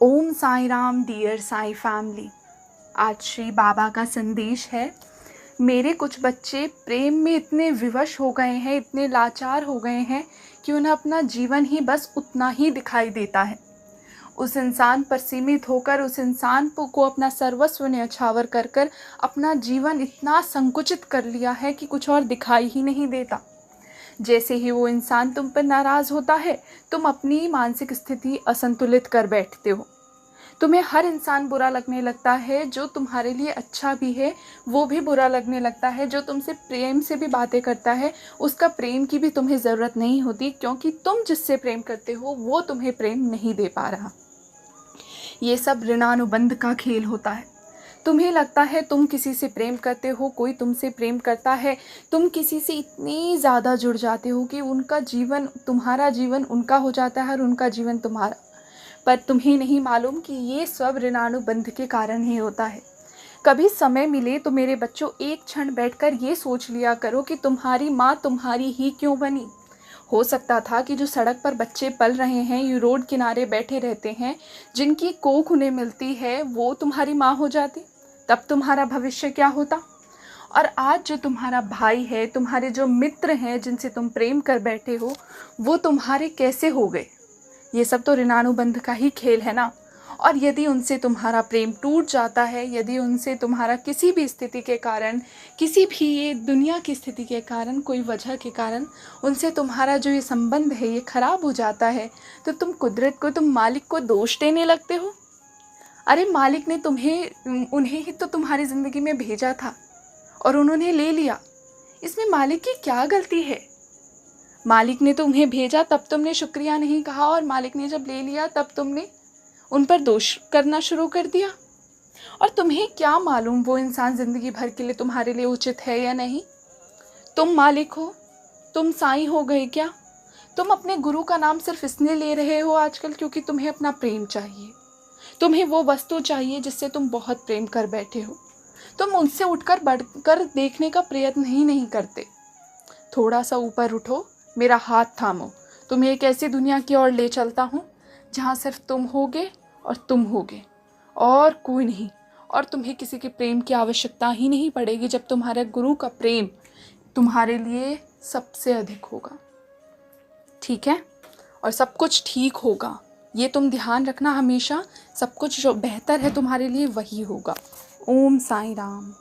ओम Sai Ram dear Sai family. आज श्री बाबा का संदेश है। मेरे कुछ बच्चे प्रेम में इतने विवश हो गए हैं, इतने लाचार हो गए हैं कि उन्हें अपना जीवन ही बस उतना ही दिखाई देता है। उस इंसान पर सीमित होकर उस इंसान को अपना सर्वस्व न्यौछावर कर कर अपना जीवन इतना संकुचित कर लिया है कि कुछ और दिखाई ही नहीं देता। जैसे ही वो इंसान तुम पर नाराज़ होता है, तुम अपनी मानसिक स्थिति असंतुलित कर बैठते हो। तुम्हें हर इंसान बुरा लगने लगता है, जो तुम्हारे लिए अच्छा भी है वो भी बुरा लगने लगता है। जो तुमसे प्रेम से भी बातें करता है, उसका प्रेम की भी तुम्हें ज़रूरत नहीं होती, क्योंकि तुम जिससे प्रेम करते हो वो तुम्हें प्रेम नहीं दे पा रहा। ये सब ऋणानुबंध का खेल होता है। तुम्हें लगता है तुम किसी से प्रेम करते हो, कोई तुमसे प्रेम करता है, तुम किसी से इतनी ज़्यादा जुड़ जाते हो कि उनका जीवन तुम्हारा जीवन उनका हो जाता है और उनका जीवन तुम्हारा। पर तुम्हें नहीं मालूम कि ये सब ऋणानुबंध के कारण ही होता है। कभी समय मिले तो मेरे बच्चों, एक क्षण बैठकर ये सोच लिया करो कि तुम्हारी माँ तुम्हारी ही क्यों बनी। हो सकता था कि जो सड़क पर बच्चे पल रहे हैं, ये रोड किनारे बैठे रहते हैं, जिनकी कोख उन्हें मिलती है, वो तुम्हारी माँ हो जाती, तब तुम्हारा भविष्य क्या होता। और आज जो तुम्हारा भाई है, तुम्हारे जो मित्र हैं जिनसे तुम प्रेम कर बैठे हो, वो तुम्हारे कैसे हो गए। ये सब तो ऋणानुबंध का ही खेल है ना। और यदि उनसे तुम्हारा प्रेम टूट जाता है, यदि उनसे तुम्हारा किसी भी स्थिति के कारण, किसी भी ये दुनिया की स्थिति के कारण, कोई वजह के कारण उनसे तुम्हारा जो ये संबंध है ये ख़राब हो जाता है, तो तुम कुदरत को, तुम मालिक को दोष देने लगते हो। अरे मालिक ने उन्हें ही तो तुम्हारी ज़िंदगी में भेजा था और उन्होंने ले लिया। इसमें मालिक की क्या गलती है। मालिक ने तुम्हें भेजा, तब तुमने शुक्रिया नहीं कहा, और मालिक ने जब ले लिया तब तुमने उन पर दोष करना शुरू कर दिया। और तुम्हें क्या मालूम वो इंसान ज़िंदगी भर के लिए तुम्हारे लिए उचित है या नहीं। तुम मालिक हो, तुम साईं हो गए क्या। तुम अपने गुरु का नाम सिर्फ इसलिए ले रहे हो आजकल क्योंकि तुम्हें अपना प्रेम चाहिए, तुम्हें वो वस्तु चाहिए जिससे तुम बहुत प्रेम कर बैठे हो। तुम उनसे उठकर बढ़कर देखने का प्रयत्न ही नहीं करते। थोड़ा सा ऊपर उठो, मेरा हाथ थामो, तुम्हें एक ऐसी दुनिया की ओर ले चलता हूँ जहाँ सिर्फ तुम होगे और तुम होगे और कोई नहीं। और तुम्हें किसी के प्रेम की आवश्यकता ही नहीं पड़ेगी, जब तुम्हारे गुरु का प्रेम तुम्हारे लिए सबसे अधिक होगा। ठीक है, और सब कुछ ठीक होगा, ये तुम ध्यान रखना हमेशा। सब कुछ जो बेहतर है तुम्हारे लिए वही होगा। ओम साई राम।